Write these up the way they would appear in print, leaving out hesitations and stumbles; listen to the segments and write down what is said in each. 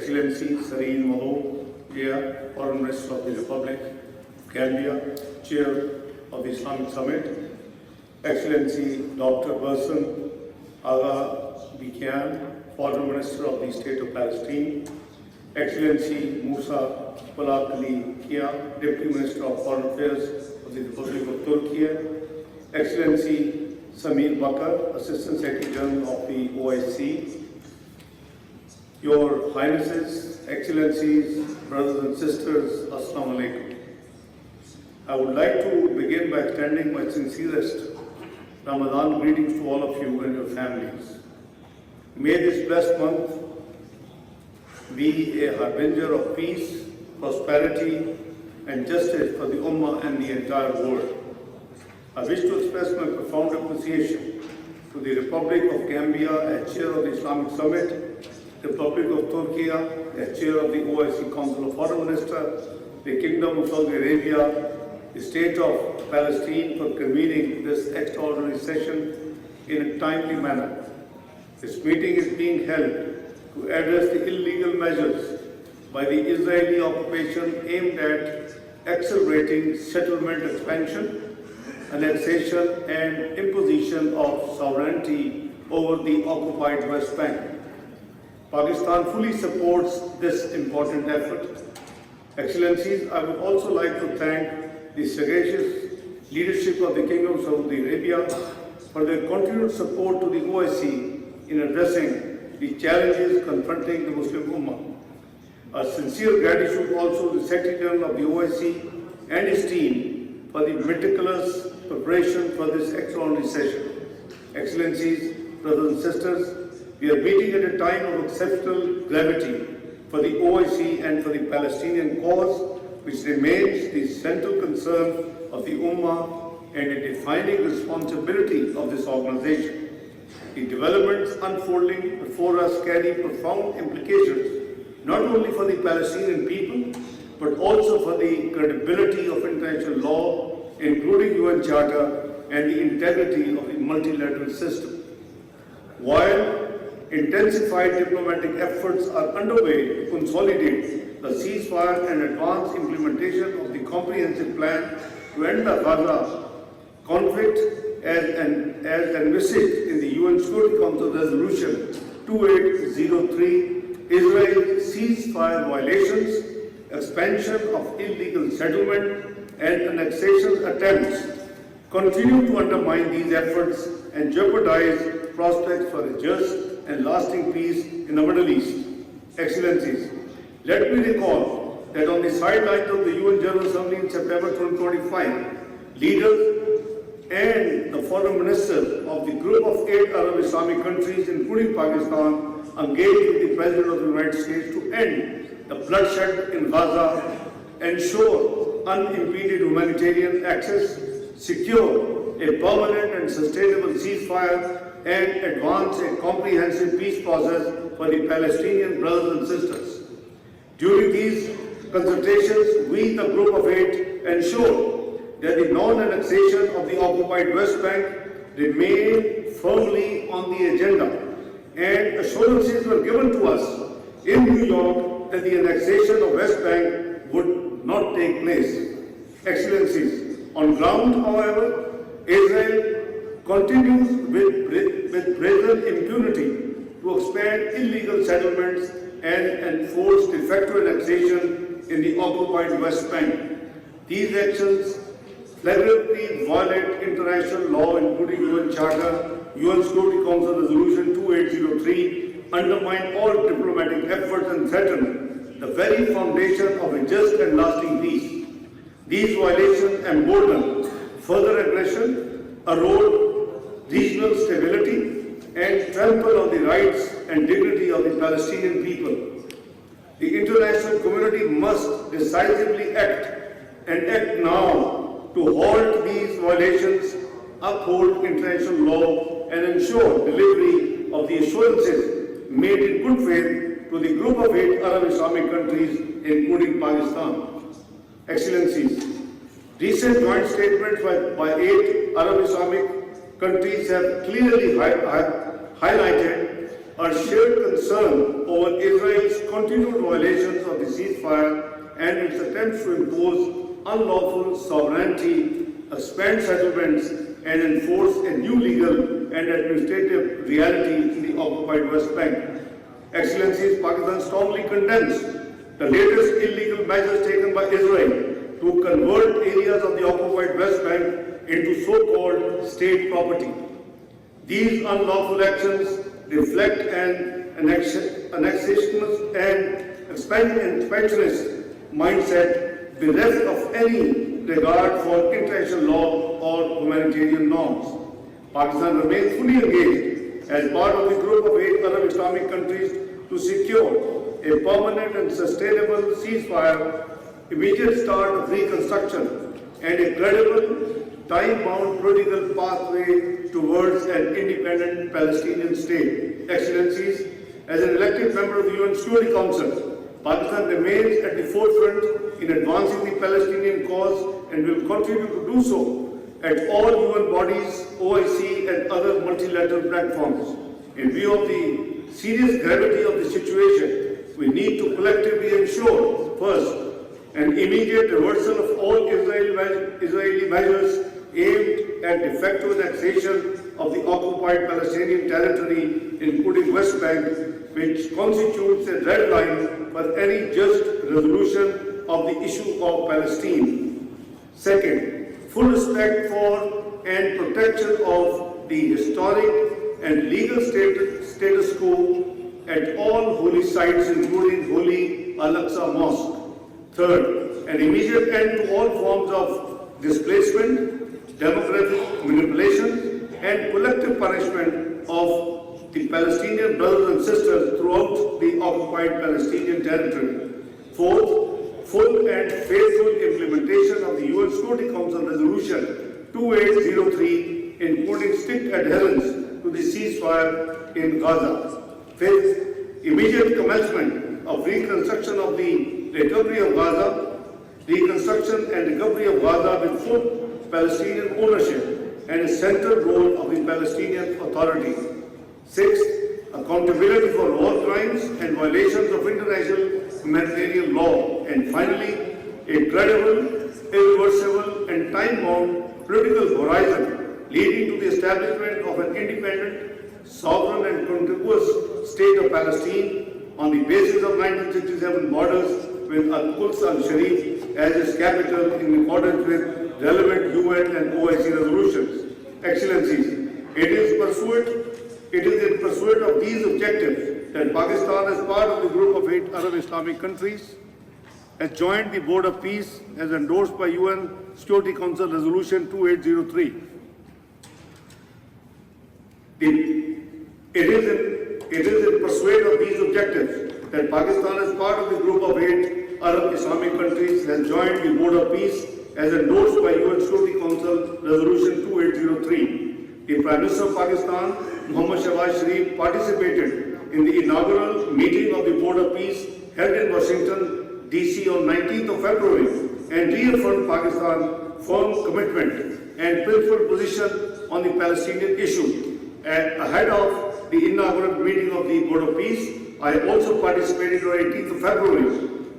Excellency Sareen Mahou, Foreign Minister of the Republic of Gambia, Chair of the Islamic Summit, Excellency Dr. Bassem Agha Bikian, Foreign Minister of the State of Palestine, Excellency Musa Palakli Kia, Deputy Minister of Foreign Affairs of the Republic of Turkey, Excellency Samir Bakar, Assistant Secretary General of the OIC, Your Highnesses, Excellencies, Brothers and Sisters, Assalamu Alaikum. I would like to begin by extending my sincerest Ramadan greetings to all of you and your families. May this blessed month be a harbinger of peace, prosperity, and justice for the Ummah and the entire world. I wish to express my profound appreciation to the Republic of Gambia as Chair of the Islamic Summit, Republic of Turkey as Chair of the OIC Council of Foreign Ministers, the Kingdom of Saudi Arabia, the State of Palestine for convening this extraordinary session in a timely manner. This meeting is being held to address the illegal measures by the Israeli occupation aimed at accelerating settlement expansion, annexation and imposition of sovereignty over the occupied West Bank. Pakistan fully supports this important effort. Excellencies, I would also like to thank the sagacious leadership of the Kingdom of Saudi Arabia for their continued support to the OIC in addressing the challenges confronting the Muslim Ummah. A sincere gratitude also to the Secretary General of the OIC and his team for the meticulous preparation for this extraordinary session. Excellencies, brothers and sisters, we are meeting at a time of exceptional gravity for the OIC and for the Palestinian cause, which remains the central concern of the Ummah and a defining responsibility of this organization. The developments unfolding before us carry profound implications not only for the Palestinian people, but also for the credibility of international law, including UN Charter and the integrity of the multilateral system. While intensified diplomatic efforts are underway to consolidate the ceasefire and advance implementation of the comprehensive plan to end the Gaza conflict as envisaged in the UN Security Council Resolution 2803, Israel's ceasefire violations, expansion of illegal settlement, and annexation attempts continue to undermine these efforts and jeopardize prospects for a just and lasting peace in the Middle East. Excellencies, let me recall that on the sidelines of the UN General Assembly in September 2025, leaders and the foreign ministers of the group of 8 Arab Islamic countries, including Pakistan, engaged with the President of the United States to end the bloodshed in Gaza, ensure unimpeded humanitarian access, secure a permanent and sustainable ceasefire, and advance a comprehensive peace process for the Palestinian brothers and sisters. During these consultations, we, the Group of 8, ensured that the non-annexation of the occupied West Bank remained firmly on the agenda, and assurances were given to us in New York that the annexation of West Bank would not take place. Excellencies, on ground, however, Israel continues with brazen impunity to expand illegal settlements and enforce de facto annexation in the occupied West Bank. These actions flagrantly violate international law, including UN Charter, UN Security Council Resolution 2803, undermine all diplomatic efforts and threaten the very foundation of a just and lasting peace. These violations embolden further aggression, erode regional stability, and trample on the rights and dignity of the Palestinian people. The international community must decisively act, and act now, to halt these violations, uphold international law, and ensure delivery of the assurances made in good faith to the group of 8 Arab Islamic countries, including Pakistan. Excellencies, recent joint statements by 8 Arab Islamic countries have clearly highlighted our shared concern over Israel's continued violations of the ceasefire and its attempts to impose unlawful sovereignty, expand settlements, and enforce a new legal and administrative reality in the occupied West Bank. Excellencies, Pakistan strongly condemns the latest illegal measures taken by Israel to convert areas of the occupied West Bank into so-called state property. These unlawful actions reflect an annexationist and expansionist mindset bereft of any regard for international law or humanitarian norms. Pakistan remains fully engaged as part of the group of 8 Arab Islamic countries to secure a permanent and sustainable ceasefire, immediate start of reconstruction, and a credible, time-bound political pathway towards an independent Palestinian state. Excellencies, as an elected member of the UN Security Council, Pakistan remains at the forefront in advancing the Palestinian cause and will continue to do so at all UN bodies, OIC, and other multilateral platforms. In view of the serious gravity of the situation, we need to collectively ensure, first, an immediate reversal of all Israeli measures aimed at de facto annexation of the occupied Palestinian territory, including West Bank, which constitutes a red line for any just resolution of the issue of Palestine. Second, full respect for and protection of the historic and legal status quo at all holy sites, including holy Al-Aqsa Mosque. Third, an immediate end to all forms of displacement, demographic manipulation, and collective punishment of the Palestinian brothers and sisters throughout the occupied Palestinian territory. Fourth, full and faithful implementation of the UN Security Council Resolution 2803, including strict adherence to the ceasefire in Gaza. Fifth, immediate commencement of reconstruction of the recovery of Gaza, reconstruction and recovery of Gaza with full Palestinian ownership and a central role of the Palestinian Authority. Sixth, accountability for war crimes and violations of international humanitarian law. And finally, a credible, irreversible, and time-bound political horizon leading to the establishment of an independent, sovereign, and contiguous state of Palestine on the basis of 1967 borders with Al-Quds al-Sharif as its capital in accordance with relevant UN and OIC resolutions. Excellencies, it is in pursuit of these objectives that Pakistan, as part of the group of 8 Arab Islamic countries, has joined the Board of Peace as endorsed by UN Security Council Resolution 2803. It is in pursuit of these objectives that Pakistan, as part of the group of 8 Arab Islamic countries, has joined the Board of Peace as endorsed by UN Security Council Resolution 2803. The Prime Minister of Pakistan, Muhammad Shahbaz Sharif, participated in the inaugural meeting of the Board of Peace held in Washington, D.C. on 19th of February and reaffirmed Pakistan's firm commitment and principled position on the Palestinian issue. Ahead of the inaugural meeting of the Board of Peace, I also participated on 18th of February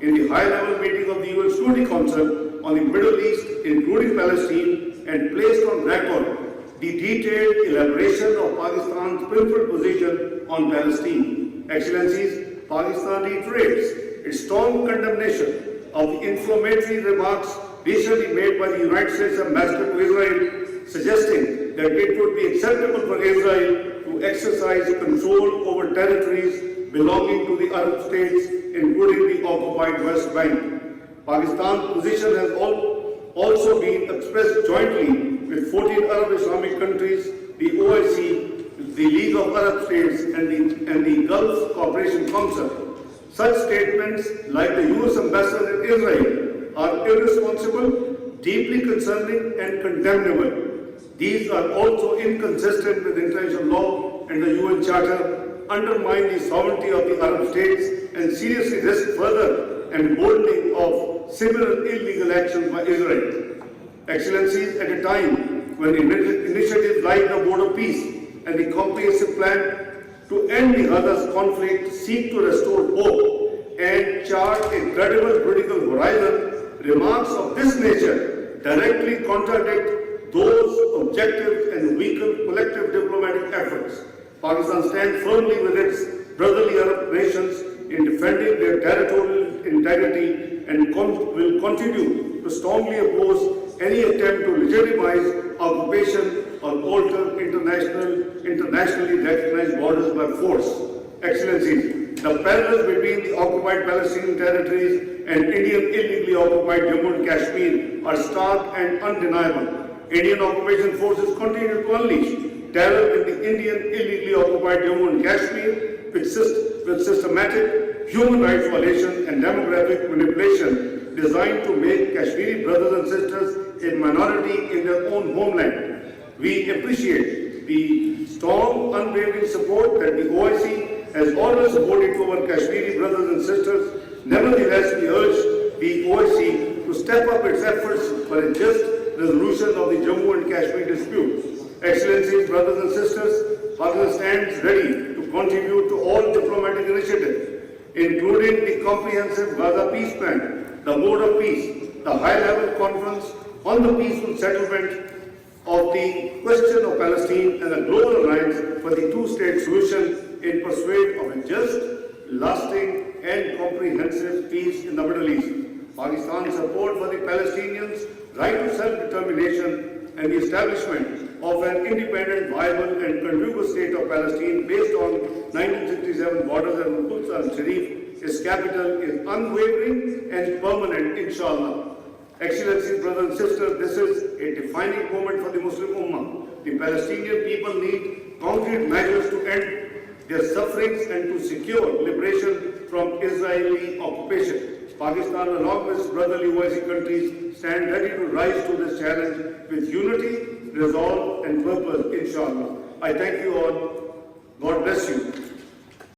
in the high-level meeting of the UN Security Council on the Middle East, including Palestine, and placed on record the detailed elaboration of Pakistan's principled position on Palestine. Excellencies, Pakistan reiterates its strong condemnation of the inflammatory remarks recently made by the United States Ambassador to Israel, suggesting that it would be acceptable for Israel to exercise control over territories belonging to the Arab states, including the occupied West Bank. Pakistan's position has also been expressed jointly with 14 Arab Islamic countries, the OIC, the League of Arab States, and the Gulf Cooperation Council. Such statements, like the US Ambassador in Israel, are irresponsible, deeply concerning, and condemnable. These are also inconsistent with international law and the UN Charter, undermine the sovereignty of the Arab states, and seriously risk further emboldening of similar illegal actions by Israel. Excellencies, at a time when initiatives like the Board of Peace and the Comprehensive Plan to end the Gaza's conflict, seek to restore hope, and chart a credible political horizon, remarks of this nature directly contradict those objectives and weaken collective diplomatic efforts. Pakistan stands firmly with its brotherly Arab nations in defending their territorial integrity and will continue to strongly oppose any attempt to legitimize occupation or alter internationally recognized borders by force. Excellencies, the parallels between the occupied Palestinian territories and Indian illegally occupied Jammu and Kashmir are stark and undeniable. Indian occupation forces continue to unleash terror in the Indian illegally occupied Jammu and Kashmir with systematic human rights violations and demographic manipulation designed to make Kashmiri brothers and sisters a minority in their own homeland. We appreciate the strong, unwavering support that the OIC has always supported to our Kashmiri brothers and sisters. Nevertheless, we urge the OIC to step up its efforts for a just resolution of the Jammu and Kashmir dispute. Excellencies, brothers and sisters, Pakistan stands ready to contribute to all diplomatic initiatives, including the comprehensive Gaza peace plan, the Board of Peace, the high-level conference on the peaceful settlement of the question of Palestine, and a global alliance for the two-state solution in pursuit of a just, lasting, and comprehensive peace in the Middle East. Pakistan's support for the Palestinians' right to self-determination and the establishment of an independent, viable, and contiguous state of Palestine based on 1967 borders and Al-Aqsa Mosque, its capital, is unwavering and permanent, inshallah. Excellencies, brothers and sisters, this is a defining moment for the Muslim Ummah. The Palestinian people need concrete measures to end their sufferings and to secure liberation from Israeli occupation. Pakistan, along with its brotherly OIC countries, stand ready to rise to this challenge with unity, resolve, and purpose, inshallah. I thank you all. God bless you.